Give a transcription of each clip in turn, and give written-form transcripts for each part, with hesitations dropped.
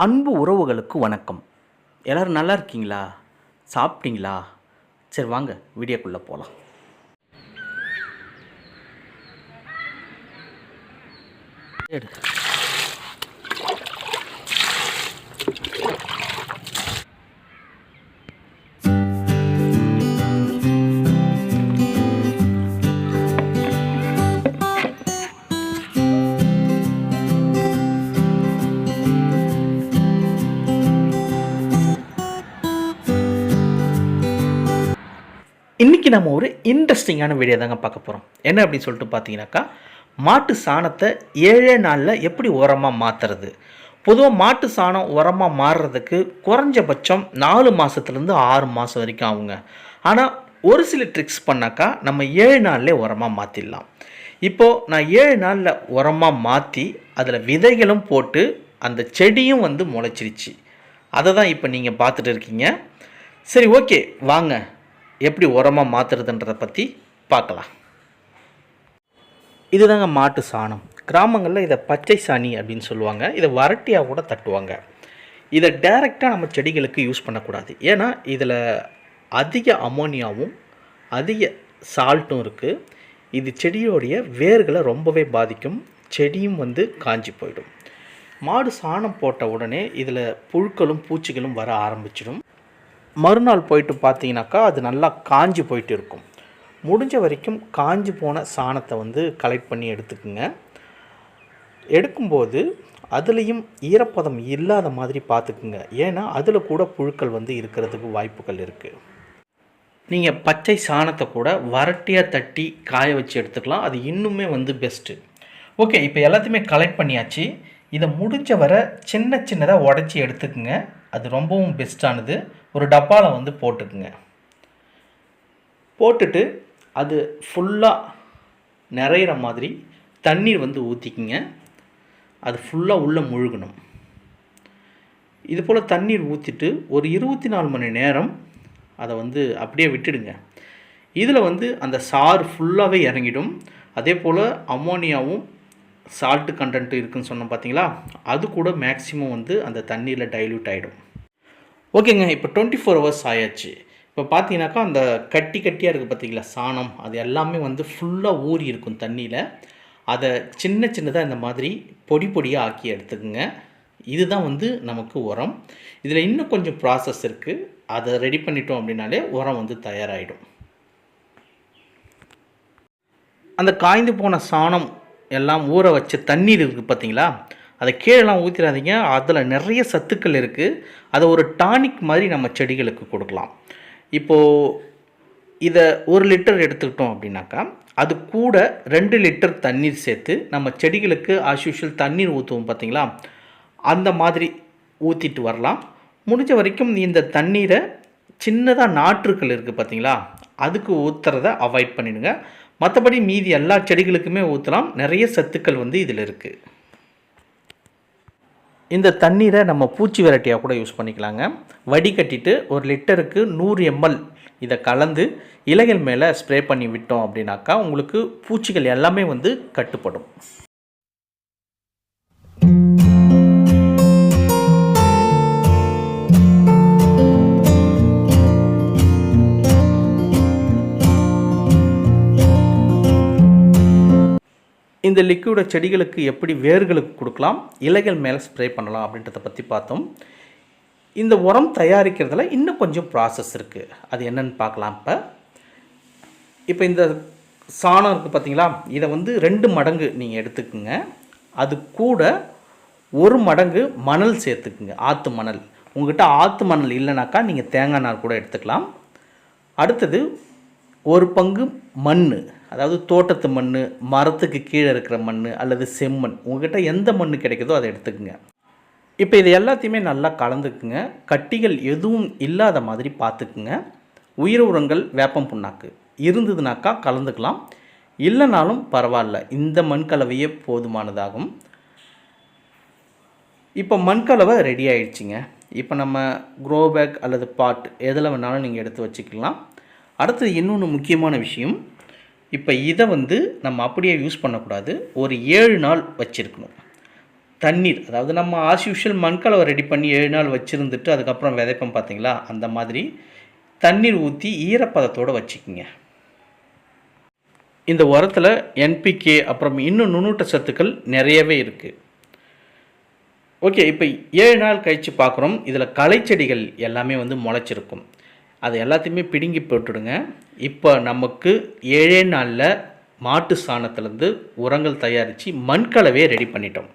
அன்பு உறவுகளுக்கு வணக்கம். எல்லோரும் நல்லா இருக்கீங்களா? சாப்பிட்டீங்களா? சரி வாங்க வீடியோக்குள்ளே போகலாம். இன்றைக்கி நம்ம ஒரு இன்ட்ரெஸ்டிங்கான வீடியோ தாங்க பார்க்க போகிறோம். என்ன அப்படின்னு சொல்லிட்டு பார்த்தீங்கன்னாக்கா, மாட்டு சாணத்தை 7 நாளில் எப்படி உரமாக மாற்றுறது. பொதுவாக மாட்டு சாணம் உரமாக மாறுறதுக்கு குறைஞ்சபட்சம் 4 மாதத்துலேருந்து 6 மாதம் வரைக்கும் ஆகுங்க. ஆனால் ஒரு சில ட்ரிக்ஸ் பண்ணாக்கா நம்ம 7 நாள்லேயே உரமாக மாற்றிடலாம். இப்போது நான் 7 நாளில் உரமாக மாற்றி அதில் விதைகளும் போட்டு அந்த செடியும் முளைச்சிருச்சு. அதை தான் இப்போ நீங்கள் பார்த்துட்டு இருக்கீங்க. சரி, ஓகே, வாங்க எப்படி உரமாக மாற்றுறதுன்றதை பற்றி பார்க்கலாம். இதுதாங்க மாட்டு சாணம். கிராமங்களில் இதை பச்சை சாணி அப்படின்னு சொல்லுவாங்க. இதை வரட்டியாக கூட தட்டுவாங்க. இதை டைரெக்டாக நம்ம செடிகளுக்கு யூஸ் பண்ணக்கூடாது. ஏன்னா இதில் அதிக அமோனியாவும் அதிக சால்ட்டும் இருக்குது. இது செடியோடைய வேர்களை ரொம்பவே பாதிக்கும். செடியும் காஞ்சி போயிடும். மாடு சாணம் போட்ட உடனே இதில் புழுக்களும் பூச்சிகளும் வர ஆரம்பிச்சிடும். மறுநாள் போயிட்டு பார்த்தீங்கன்னாக்கா அது நல்லா காஞ்சி போயிட்டு இருக்கும். முடிஞ்ச வரைக்கும் காஞ்சி போன சாணத்தை கலெக்ட் பண்ணி எடுத்துக்குங்க. எடுக்கும்போது அதுலேயும் ஈரப்பதம் இல்லாத மாதிரி பார்த்துக்குங்க. ஏன்னா அதில் கூட புழுக்கள் இருக்கிறதுக்கு வாய்ப்புகள் இருக்குது. நீங்கள் பச்சை சாணத்தை கூட வரட்டியாக தட்டி காய வச்சு எடுத்துக்கலாம். அது இன்னுமே பெஸ்ட்டு. ஓகே, இப்போ எல்லாத்தையுமே கலெக்ட் பண்ணியாச்சு. இதை முடிஞ்ச வர சின்னதாக உடச்சி எடுத்துக்குங்க. அது ரொம்பவும் பெஸ்ட்டானது. ஒரு டப்பாவில் போட்டுக்குங்க. போட்டுட்டு அது ஃபுல்லாக நிறையிற மாதிரி தண்ணீர் ஊற்றிக்குங்க. அது ஃபுல்லாக உள்ளே முழுகணும். இது போல் தண்ணீர் ஊற்றிட்டு ஒரு 24 மணி நேரம் அதை அப்படியே விட்டுடுங்க. இதில் அந்த சாறு ஃபுல்லாகவே இறங்கிடும். அதே போல் அமோனியாவும் சால்ட்டு கண்டென்ட்டு இருக்குதுன்னு சொன்னோம் பார்த்தீங்களா, அது கூட மேக்ஸிமம் அந்த தண்ணியில் டைல்யூட் ஆகிடும். ஓகேங்க, இப்போ 24 ஹவர்ஸ் ஆயாச்சு. இப்போ பார்த்தீங்கன்னாக்கா அந்த கட்டியாக இருக்குது பார்த்தீங்களா சாணம், அது எல்லாமே ஃபுல்லாக ஊறி இருக்கும் தண்ணியில். அதை சின்னதாக இந்த மாதிரி பொடியாக ஆக்கி எடுத்துக்குங்க. இதுதான் நமக்கு உரம். இதில் இன்னும் கொஞ்சம் ப்ராசஸ் இருக்குது. அதை ரெடி பண்ணிட்டோம் அப்படின்னாலே உரம் தயாராகிடும். அந்த காய்ந்து போன சாணம் எல்லாம் ஊற வச்ச தண்ணீர் இருக்குது பார்த்தீங்களா, அதை கீழெல்லாம் ஊற்றிடாதீங்க. அதில் நிறைய சத்துக்கள் இருக்குது. அதை ஒரு டானிக் மாதிரி நம்ம செடிகளுக்கு கொடுக்கலாம். இப்போது இதை 1 லிட்டர் எடுத்துக்கிட்டோம் அப்படின்னாக்கா அது கூட 2 லிட்டர் தண்ணீர் சேர்த்து நம்ம செடிகளுக்கு ஆஸ்யூஷுவல் தண்ணீர் ஊற்றுவோம் பார்த்தீங்களா, அந்த மாதிரி ஊற்றிட்டு வரலாம். முடிஞ்ச வரைக்கும் இந்த தண்ணீரை சின்னதாக நாற்றுக்கள் இருக்குது பார்த்தீங்களா, அதுக்கு ஊற்றுறத அவாய்ட் பண்ணிடுங்க. மற்றபடி மீதி எல்லா செடிகளுக்குமே ஊற்றலாம். நிறைய சத்துக்கள் இதில் இருக்குது. இந்த தண்ணீரை நம்ம பூச்சி விரட்டியாக கூட யூஸ் பண்ணிக்கலாங்க. வடிகட்டிட்டு 1 லிட்டருக்கு 100 ml இதை கலந்து இலைகள் மேலே ஸ்ப்ரே பண்ணி விட்டோம் அப்படின்னாக்கா உங்களுக்கு பூச்சிகள் எல்லாமே கட்டுப்படும். இந்த லிக்விடை செடிகளுக்கு எப்படி வேர்களுக்கு கொடுக்கலாம், இலைகள் மேலே ஸ்ப்ரே பண்ணலாம் அப்படின்றத பற்றி பார்த்தோம். இந்த உரம் தயாரிக்கிறதுல இன்னும் கொஞ்சம் ப்ராசஸ் இருக்குது. அது என்னென்னு பார்க்கலாம். இப்போ இந்த சாணம் இருக்குது பார்த்தீங்களா, இதை 2 மடங்கு நீங்கள் எடுத்துக்குங்க. அது கூட 1 மடங்கு மணல் சேர்த்துக்குங்க. ஆற்று மணல். உங்கள்கிட்ட ஆற்று மணல் இல்லைனாக்கா நீங்கள் தேங்காய் நார் கூட எடுத்துக்கலாம். அடுத்தது 1 பங்கு மண், அதாவது தோட்டத்து மண், மரத்துக்கு கீழே இருக்கிற மண் அல்லது செம்மண், உங்கள்கிட்ட எந்த மண் கிடைக்குதோ அதை எடுத்துக்குங்க. இப்போ இது எல்லாத்தையுமே நல்லா கலந்துக்குங்க. கட்டிகள் எதுவும் இல்லாத மாதிரி பார்த்துக்குங்க. உயிர் உரங்கள் வேப்பம் புண்ணாக்கு இருந்ததுனாக்கா கலந்துக்கலாம். இல்லைனாலும் பரவாயில்ல, இந்த மண்கலவையே போதுமானதாகும். இப்போ மண்கலவை ரெடி ஆகிடுச்சிங்க. இப்போ நம்ம க்ரோ பேக் அல்லது பாட் எதில் வேணாலும் நீங்கள் எடுத்து வச்சுக்கலாம். அடுத்தது இன்னொன்று முக்கியமான விஷயம், இப்போ இதை நம்ம அப்படியே யூஸ் பண்ணக்கூடாது. ஒரு 7 நாள் வச்சுருக்கணும். தண்ணீர், அதாவது நம்ம ஆஸ் யூஷுவல் மண்கலவை ரெடி பண்ணி 7 நாள் வச்சுருந்துட்டு அதுக்கப்புறம் விதைப்போம் பார்த்தீங்களா, அந்த மாதிரி தண்ணீர் ஊற்றி ஈரப்பதத்தோடு வச்சுக்கிங்க. இந்த உரத்தில் என்பிகே அப்புறம் இன்னும் நுண்ணூட்ட சத்துக்கள் நிறையவே இருக்குது. ஓகே, இப்போ 7 நாள் கழித்து பார்க்குறோம். இதில் களைச்செடிகள் எல்லாமே முளைச்சிருக்கும். அது எல்லாத்தையுமே பிடுங்கி போட்டுடுங்க. இப்போ நமக்கு 7 நாளில் மாட்டு சாணத்துலேருந்து உரங்கள் தயாரித்து மண்கலவையை ரெடி பண்ணிட்டோம்.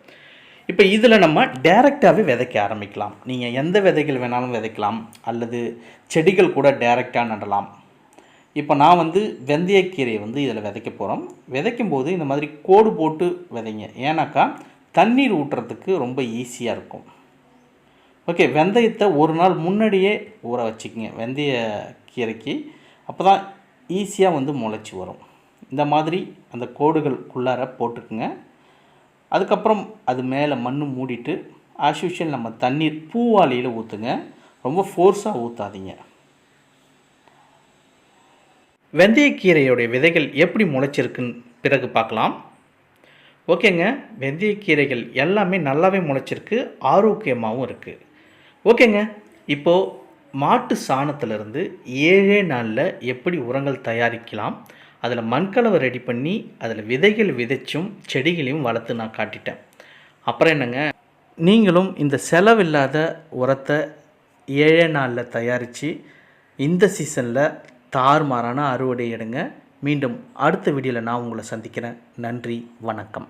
இப்போ இதில் நம்ம டைரெக்டாகவே விதைக்க ஆரம்பிக்கலாம். நீங்கள் எந்த விதைகள் வேணாலும் விதைக்கலாம், அல்லது செடிகள் கூட டைரெக்டாக நடலாம். இப்போ நான் வெந்தயக்கீரையை இதில் விதைக்க போகிறோம். விதைக்கும் போது இந்த மாதிரி கோடு போட்டு விதைங்க. ஏன்னாக்கா தண்ணீர் ஊட்டுறதுக்கு ரொம்ப ஈஸியாக இருக்கும். ஓகே, வெந்தயத்தை ஒரு நாள் முன்னாடியே ஊற வச்சுக்கோங்க வெந்தய கீரைக்கு. அப்போ தான் ஈஸியாக முளைச்சி வரும். இந்த மாதிரி அந்த கோடுகளுக்குள்ளார போட்டுக்குங்க. அதுக்கப்புறம் அது மேலே மண் மூடிட்டு ஆஸ் யூஷுவல் நம்ம தண்ணீர் பூவாளியில் ஊற்றுங்க. ரொம்ப ஃபோர்ஸாக ஊற்றாதீங்க. வெந்தயக்கீரையோடைய விதைகள் எப்படி முளைச்சிருக்குன்னு பிறகு பார்க்கலாம். ஓகேங்க, வெந்தயக்கீரைகள் எல்லாமே நல்லாவே முளைச்சிருக்கு, ஆரோக்கியமாகவும் இருக்குது. ஓகேங்க, இப்போது மாட்டு சாணத்திலிருந்து 7 நாளில் எப்படி உரங்கள் தயாரிக்கலாம், அதில் மண்கலவை ரெடி பண்ணி அதில் விதைகள் விதைச்சும் செடிகளையும் வளர்த்து நான் காட்டிட்டேன். அப்புறம் என்னங்க, நீங்களும் இந்த செலவில்லாத உரத்தை 7 நாளில் தயாரித்து இந்த சீசனில் தாறுமாறான அறுவடை எடுங்க. மீண்டும் அடுத்த வீடியோவில் நான் உங்களை சந்திக்கிறேன். நன்றி, வணக்கம்.